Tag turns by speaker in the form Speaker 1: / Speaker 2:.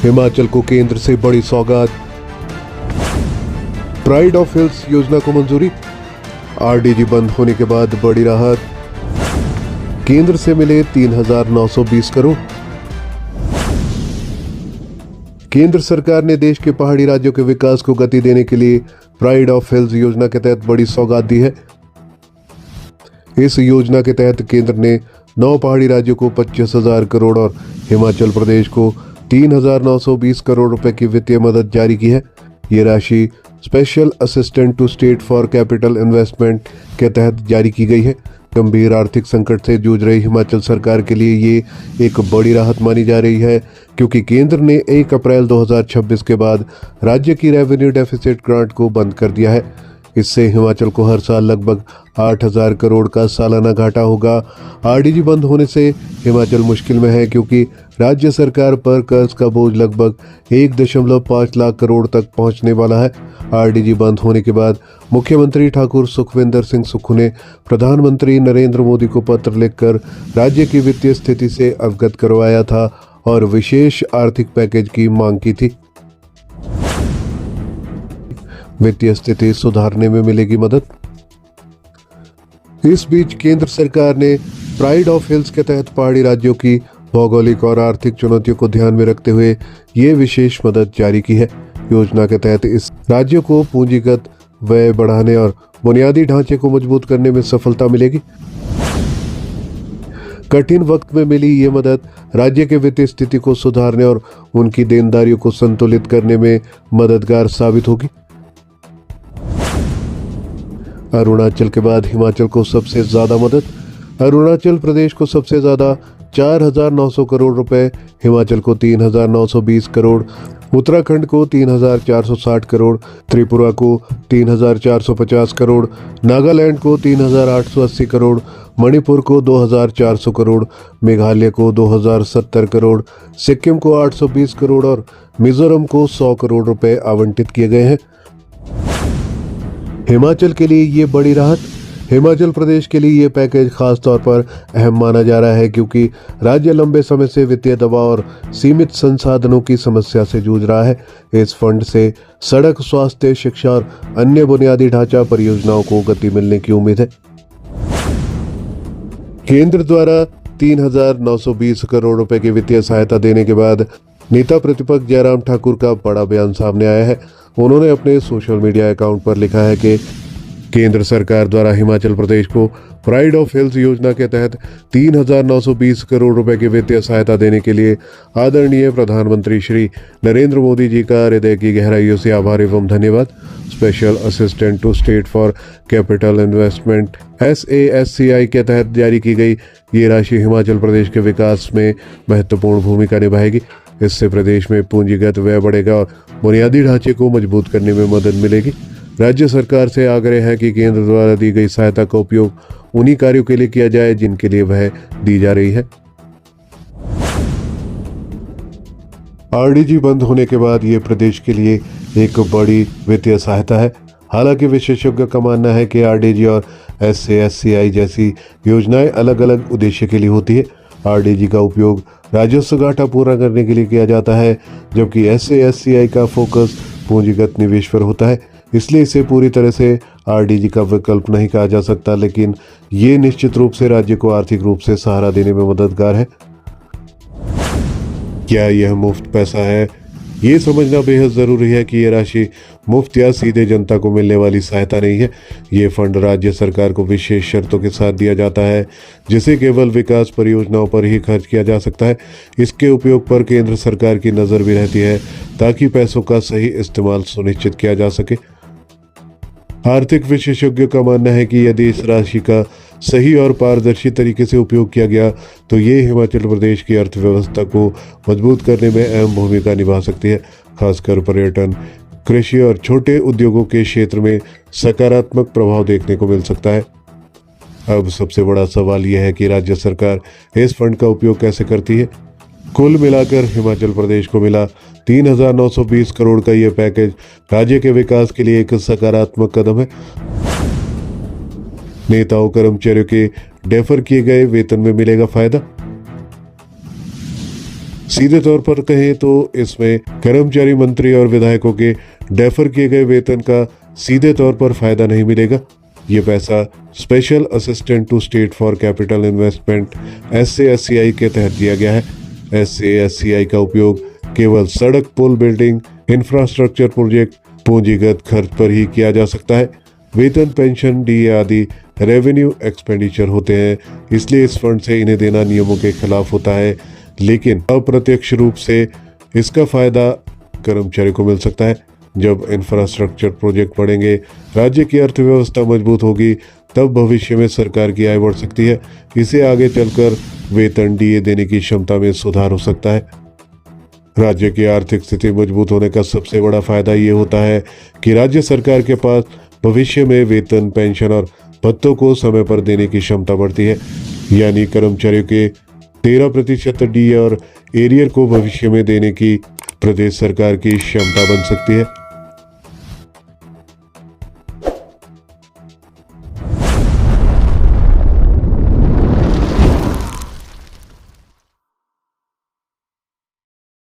Speaker 1: हिमाचल को केंद्र से बड़ी सौगात। प्राइड ऑफ हिल्स योजना को मंजूरी। आरडीजी बंद होने के बाद बड़ी राहत। केंद्र से मिले 3,920 करोड़। केंद्र सरकार ने देश के पहाड़ी राज्यों के विकास को गति देने के लिए प्राइड ऑफ हिल्स योजना के तहत बड़ी सौगात दी है। इस योजना के तहत केंद्र ने 9 पहाड़ी राज्यों को 25,000 करोड़ और हिमाचल प्रदेश को 3,920 करोड़ रुपए की वित्तीय मदद जारी की है। ये राशि special assistant to state for capital investment के तहत जारी की गई है। गंभीर आर्थिक संकट से जूझ रही हिमाचल सरकार के लिए ये एक बड़ी राहत मानी जा रही है, क्योंकि केंद्र ने 1 अप्रैल 2026 के बाद राज्य की रेवेन्यू डेफिसिट ग्रांट को बंद कर दिया है। इससे हिमाचल को हर साल लगभग 8,000 करोड़ का सालाना घाटा होगा। आरडीजी बंद होने से हिमाचल मुश्किल में है, क्योंकि राज्य सरकार पर कर्ज का बोझ लगभग 1.5 लाख करोड़ तक पहुंचने वाला है। आरडीजी बंद होने के बाद मुख्यमंत्री ठाकुर सुखविंदर सिंह सुक्खू ने प्रधानमंत्री नरेंद्र मोदी को पत्र लिखकर राज्य की वित्तीय स्थिति से अवगत करवाया था और विशेष आर्थिक पैकेज की मांग की थी। वित्तीय स्थिति सुधारने में मिलेगी मदद। इस बीच केंद्र सरकार ने प्राइड ऑफ हिल्स के तहत पहाड़ी राज्यों की भौगोलिक और आर्थिक चुनौतियों को ध्यान में रखते हुए ये विशेष मदद जारी की है। योजना के तहत इस राज्यों को पूंजीगत व्यय बढ़ाने और बुनियादी ढांचे को मजबूत करने में सफलता मिलेगी। कठिन वक्त में मिली ये मदद राज्य के वित्तीय स्थिति को सुधारने और उनकी देनदारियों को संतुलित करने में मददगार साबित होगी। अरुणाचल के बाद हिमाचल को सबसे ज्यादा मदद। अरुणाचल प्रदेश को सबसे ज्यादा 4,900 करोड़ रुपए, हिमाचल को 3,920 करोड़, उत्तराखंड को 3,460 करोड़, त्रिपुरा को 3,450 करोड़, नागालैंड को 3,880 करोड़, मणिपुर को 2,400 करोड़, मेघालय को 2,070 करोड़, सिक्किम को 820 करोड़ और मिजोरम को 100 करोड़ रुपए आवंटित किए गए हैं। हिमाचल के लिए ये बड़ी राहत। हिमाचल प्रदेश के लिए ये पैकेज खास तौर पर अहम माना जा रहा है, क्योंकि राज्य लंबे समय से वित्तीय दबाव और सीमित संसाधनों की समस्या से जूझ रहा है। इस फंड से सड़क, स्वास्थ्य, शिक्षा और अन्य बुनियादी ढांचा परियोजनाओं को गति मिलने की उम्मीद है। केंद्र द्वारा 3,920 करोड़ रुपए की वित्तीय सहायता देने के बाद नेता प्रतिपक्ष जयराम ठाकुर का बड़ा बयान सामने आया है। उन्होंने अपने सोशल मीडिया अकाउंट पर लिखा है कि केंद्र सरकार द्वारा हिमाचल प्रदेश को प्राइड ऑफ हिल्स योजना के तहत 3,920 करोड़ रुपए की वित्तीय सहायता देने के लिए आदरणीय प्रधानमंत्री श्री नरेंद्र मोदी जी का हृदय की गहराइयों से आभार एवं धन्यवाद। Special assistant to state for capital investment SASCI के तहत जारी की गई ये राशि हिमाचल प्रदेश के विकास में महत्वपूर्ण भूमिका निभाएगी। इससे प्रदेश में पूंजीगत व्यय बढ़ेगा और बुनियादी ढांचे को मजबूत करने में मदद मिलेगी। राज्य सरकार से आग्रह है कि केंद्र द्वारा दी गई सहायता का उपयोग उन्हीं कार्यों के लिए किया जाए जिनके लिए वह दी जा रही है। आरडीजी बंद होने के बाद ये प्रदेश के लिए एक बड़ी वित्तीय सहायता है। हालांकि विशेषज्ञों का मानना है कि आरडीजी और SASCI जैसी योजनाएं अलग अलग उद्देश्य के लिए होती है। आरडीजी का उपयोग राजस्व घाटा पूरा करने के लिए किया जाता है, जबकि SASCI का फोकस पूंजीगत निवेश पर होता है। इसलिए इसे पूरी तरह से आरडीजी का विकल्प नहीं कहा जा सकता, लेकिन ये निश्चित रूप से राज्य को आर्थिक रूप से सहारा देने में मददगार है। क्या यह मुफ्त पैसा है? ये समझना बेहद जरूरी है कि यह राशि मुफ्त या सीधे जनता को मिलने वाली सहायता नहीं है। ये फंड राज्य सरकार को विशेष शर्तों के साथ दिया जाता है, जिसे केवल विकास परियोजनाओं पर ही खर्च किया जा सकता है। इसके उपयोग पर केंद्र सरकार की नजर भी रहती है, ताकि पैसों का सही इस्तेमाल सुनिश्चित किया जा सके। आर्थिक विशेषज्ञों का मानना है कि यदि इस राशि का सही और पारदर्शी तरीके से उपयोग किया गया तो ये हिमाचल प्रदेश की अर्थव्यवस्था को मजबूत करने में अहम भूमिका निभा सकती है। खासकर पर्यटन, कृषि और छोटे उद्योगों के क्षेत्र में सकारात्मक प्रभाव देखने को मिल सकता है। अब सबसे बड़ा सवाल यह है कि राज्य सरकार इस फंड का उपयोग कैसे करती है। कुल मिलाकर हिमाचल प्रदेश को मिला 3,920 करोड़ का यह पैकेज राज्य के विकास के लिए एक सकारात्मक कदम है। नेताओं कर्मचारियों के डेफर किए गए वेतन में मिलेगा फायदा। सीधे तौर पर कहें तो इसमें कर्मचारी, मंत्री और विधायकों के डेफर किए गए वेतन का सीधे तौर पर फायदा नहीं मिलेगा। ये पैसा special assistant to state for capital investment SASCI के तहत दिया गया है। SASCI का उपयोग केवल सड़क, पुल, बिल्डिंग, इंफ्रास्ट्रक्चर प्रोजेक्ट, पूंजीगत खर्च पर ही किया जा सकता है। वेतन, पेंशन, DA आदि रेवेन्यू एक्सपेंडिचर होते हैं, इसलिए इस फंड से इन्हें देना नियमों के खिलाफ होता है, लेकिन अप्रत्यक्ष रूप से इसका फायदा कर्मचारी को मिल सकता है। जब इंफ्रास्ट्रक्चर प्रोजेक्ट बढ़ेंगे, राज्य की अर्थव्यवस्था मजबूत होगी, तब भविष्य में सरकार की आय बढ़ सकती है। इसे आगे चलकर वेतन, DA देने की क्षमता में सुधार हो सकता है। राज्य की आर्थिक स्थिति मजबूत होने का सबसे बड़ा फायदा ये होता है कि राज्य सरकार के पास भविष्य में वेतन, पेंशन और भत्तों को समय पर देने की क्षमता बढ़ती है। यानी कर्मचारियों के 13% DA और एरियर को भविष्य में देने की प्रदेश सरकार की क्षमता बन सकती है।